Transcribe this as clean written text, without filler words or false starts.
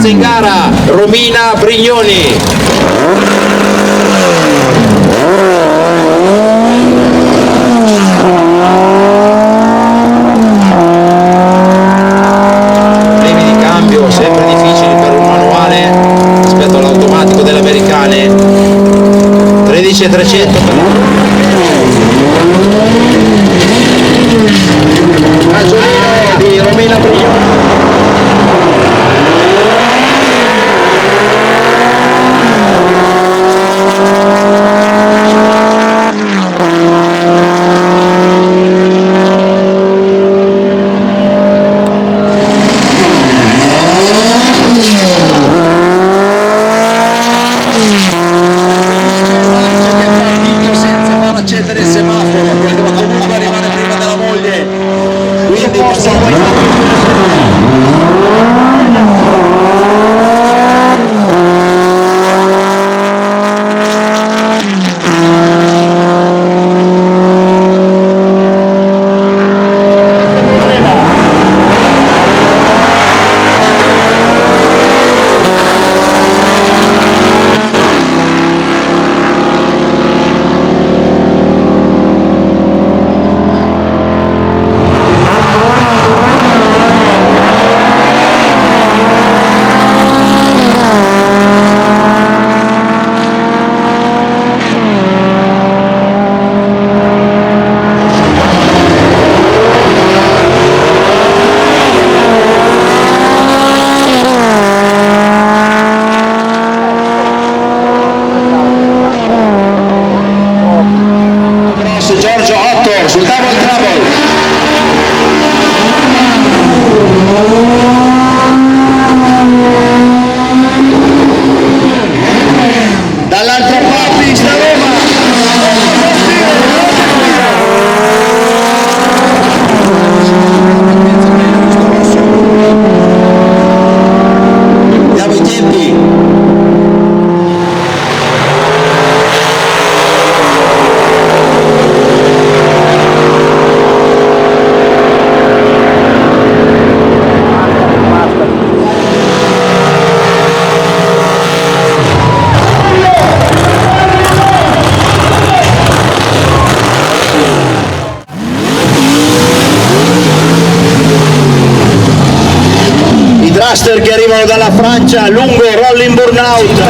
In gara Romina Brignoni. Premi di cambio sempre difficili per un manuale rispetto all'automatico delle americane. 13.300 per Maggiolino di Romina Brignoni. Accendere il semaforo perché deve comunque arrivare prima della moglie, quindi Giorgio 8 sul double trouble. Dall'altra parte sta Roma. Diamo i tempi. Thruster che arrivano dalla Francia, lungo rolling burnout.